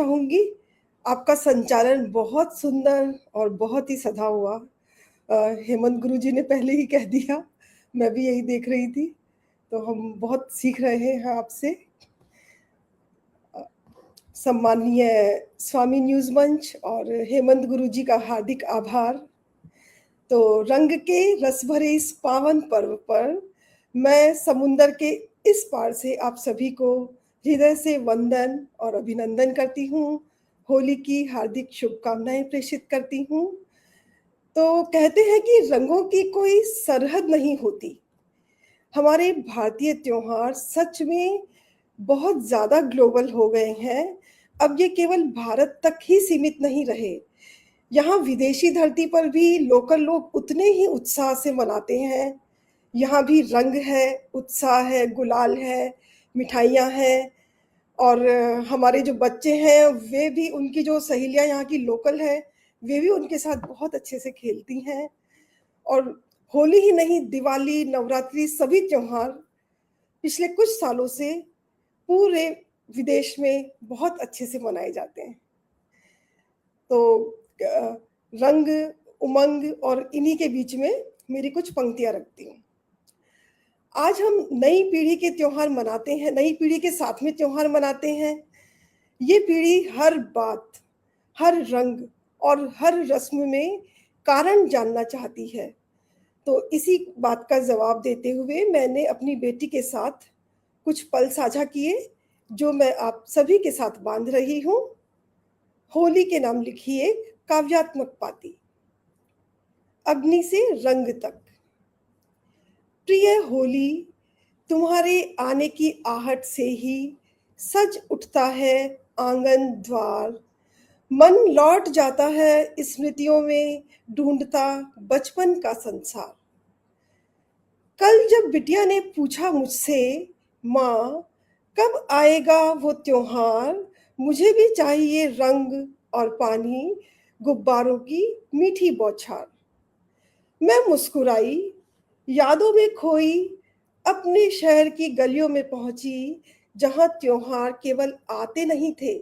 कहूँगी, आपका संचालन बहुत सुंदर और बहुत ही सधा हुआ। हेमंत गुरुजी ने पहले ही कह दिया, मैं भी यही देख रही थी, तो हम बहुत सीख रहे हैं आपसे। सम्माननीय स्वामी न्यूज़ मंच और हेमंत गुरुजी का हार्दिक आभार। तो रंग के रस भरे इस पावन पर्व पर मैं समुंदर के इस पार से आप सभी को हृदय से वंदन और अभिनंदन करती हूँ। होली की हार्दिक शुभकामनाएं प्रेषित करती हूँ। तो कहते हैं कि रंगों की कोई सरहद नहीं होती। हमारे भारतीय त्योहार सच में बहुत ज़्यादा ग्लोबल हो गए हैं। अब ये केवल भारत तक ही सीमित नहीं रहे। यहाँ विदेशी धरती पर भी लोकल लोग उतने ही उत्साह से मनाते हैं। यहाँ भी रंग है, उत्साह है, गुलाल है, मिठाइयाँ हैं और हमारे जो बच्चे हैं वे भी, उनकी जो सहेलियाँ यहाँ की लोकल हैं, वे भी उनके साथ बहुत अच्छे से खेलती हैं। और होली ही नहीं, दिवाली, नवरात्रि सभी त्योहार पिछले कुछ सालों से पूरे विदेश में बहुत अच्छे से मनाए जाते हैं। तो रंग, उमंग और इन्हीं के बीच में मेरी कुछ पंक्तियाँ रखती हूँ। आज हम नई पीढ़ी के त्योहार मनाते हैं, नई पीढ़ी के साथ में त्योहार मनाते हैं। ये पीढ़ी हर बात, हर रंग और हर रस्म में कारण जानना चाहती है। तो इसी बात का जवाब देते हुए मैंने अपनी बेटी के साथ कुछ पल साझा किए, जो मैं आप सभी के साथ बांध रही हूँ। होली के नाम लिखी एक काव्यात्मक पाती। अग्नि से रंग तक। प्रिय होली, तुम्हारे आने की आहट से ही सज उठता है आंगन द्वार। मन लौट जाता है स्मृतियों में, ढूंढता बचपन का संसार। कल जब बिटिया ने पूछा मुझसे, माँ कब आएगा वो त्योहार, मुझे भी चाहिए रंग और पानी, गुब्बारों की मीठी बौछार। मैं मुस्कुराई, यादों में खोई, अपने शहर की गलियों में पहुंची, जहां त्योहार केवल आते नहीं थे,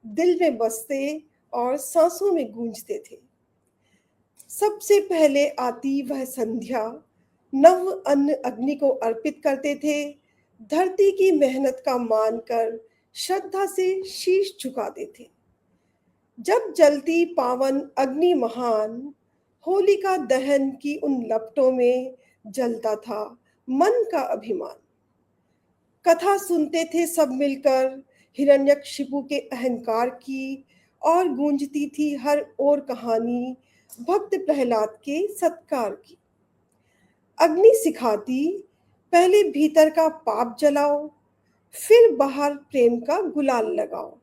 दिल में बसते और सांसों में गूंजते थे। सबसे पहले आती वह संध्या, नव अन्न अग्नि को अर्पित करते थे, धरती की मेहनत का मान कर श्रद्धा से शीश झुकाते थे। जब जलती पावन अग्नि महान, होलिका दहन की उन लपटों में जलता था मन का अभिमान। कथा सुनते थे सब मिलकर हिरण्यकशिपु के अहंकार की, और गूंजती थी हर ओर कहानी भक्त प्रहलाद के सत्कार की। अग्नि सिखाती, पहले भीतर का पाप जलाओ, फिर बाहर प्रेम का गुलाल लगाओ।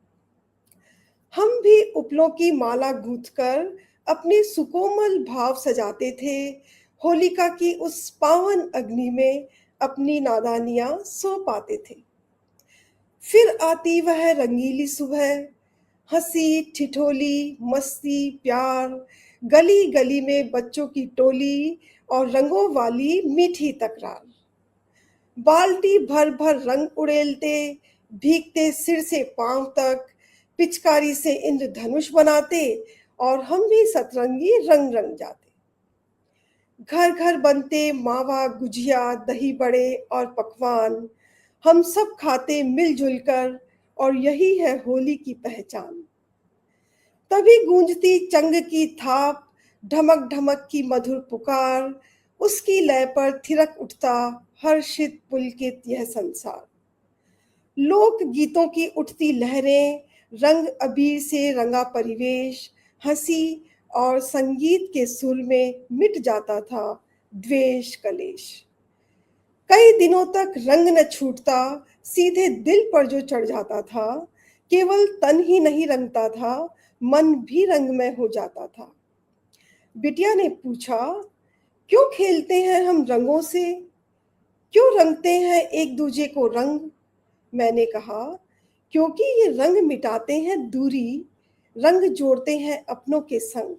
हम भी उपलों की माला गूंथकर अपने सुकोमल भाव सजाते थे, होलिका की उस पावन अग्नि में अपनी नादानियां सो पाते थे। फिर आती वह रंगीली सुबह, हंसी ठिठोली मस्ती प्यार, गली गली में बच्चों की टोली और रंगों वाली मीठी तकरार। बाल्टी भर भर रंग उड़ेलते, भीगते सिर से पांव तक, पिचकारी से इंद्रधनुष बनाते और हम भी सतरंगी रंग रंग जाते। घर घर बनते मावा गुजिया दही बड़े और पकवान, हम सब खाते मिलजुल कर, और यही है होली की पहचान। तभी गूंजती चंग की थाप, ढमक ढमक की मधुर पुकार, उसकी लय पर थिरक उठता हर्षित पुलकित यह संसार। लोक गीतों की उठती लहरें, रंग अबीर से रंगा परिवेश, हंसी और संगीत के सुर में मिट जाता था द्वेष कलेश। कई दिनों तक रंग न छूटता, सीधे दिल पर जो चढ़ जाता था, केवल तन ही नहीं रंगता था, मन भी रंगमय हो जाता था। बिटिया ने पूछा, क्यों खेलते हैं हम रंगों से, क्यों रंगते हैं एक दूजे को रंग। मैंने कहा, क्योंकि ये रंग मिटाते हैं दूरी, रंग जोड़ते हैं अपनों के संग।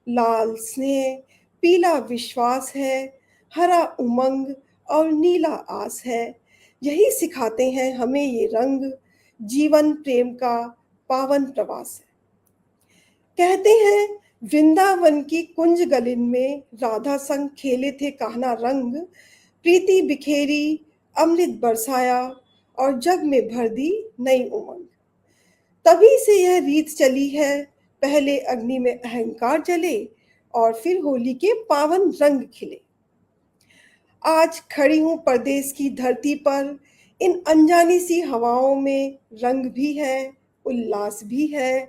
लाल स्नेह, पीला विश्वास है, हरा उमंग और नीला आस है, यही सिखाते हैं हमें ये रंग, जीवन प्रेम का पावन प्रवास है। कहते हैं वृंदावन की कुंज गलिन में राधा संग खेले थे कान्हा रंग, प्रीति बिखेरी अमृत बरसाया और जग में भर दी नई उमंग। तभी से यह रीत चली है, पहले अग्नि में अहंकार जले और फिर होली के पावन रंग खिले। आज खड़ी हूँ परदेस की धरती पर, इन अनजानी सी हवाओं में रंग भी है, उल्लास भी है,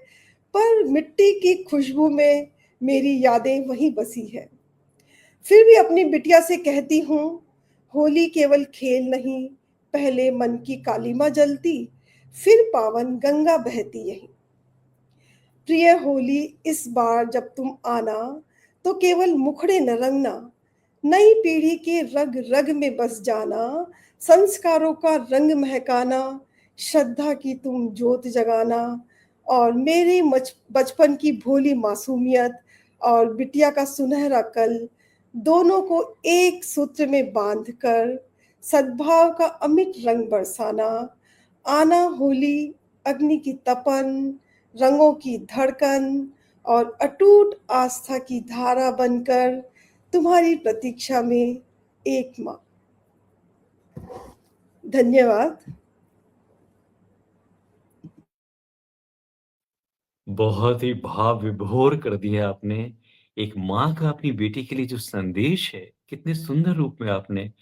पर मिट्टी की खुशबू में मेरी यादें वहीं बसी है। फिर भी अपनी बिटिया से कहती हूँ, होली केवल खेल नहीं, पहले मन की कालीमा जलती, फिर पावन गंगा बहती यहीं। प्रिय होली, इस बार जब तुम आना तो केवल मुखड़े न रंगना, नई पीढ़ी के रग रग में बस जाना, संस्कारों का रंग महकाना, श्रद्धा की तुम ज्योत जगाना और मेरे बचपन की भोली मासूमियत और बिटिया का सुनहरा कल, दोनों को एक सूत्र में बांधकर सद्भाव का अमिट रंग बरसाना। आना होली, अग्नि की तपन, रंगों की धड़कन और अटूट आस्था की धारा बनकर तुम्हारी प्रतीक्षा में एक माँ। धन्यवाद। बहुत ही भाव विभोर कर दिया आपने। एक माँ का अपनी बेटी के लिए जो संदेश है, कितने सुंदर रूप में आपने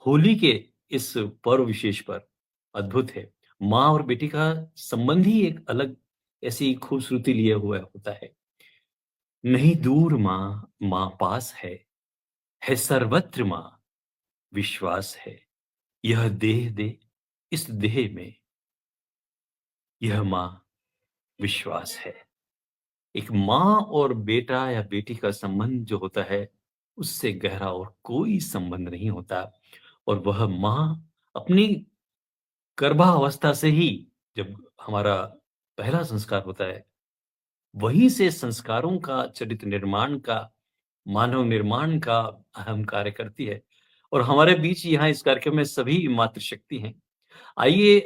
होली के इस पर्व विशेष पर अद्भुत है। माँ और बेटी का संबंध ही एक अलग ऐसी खूबसूरती लिए हुआ होता है। नहीं दूर माँ, माँ पास है सर्वत्र माँ, विश्वास है। यह देह दे, इस देह में यह माँ विश्वास है। एक माँ और बेटा या बेटी का संबंध जो होता है, उससे गहरा और कोई संबंध नहीं होता। और वह माँ अपनी गर्भावस्था से ही, जब हमारा पहला संस्कार होता है, वहीं से संस्कारों का, चरित्र निर्माण का, मानव निर्माण का अहम कार्य करती है। और हमारे बीच यहाँ इस कार्यक्रम में सभी मातृशक्ति हैं। आइए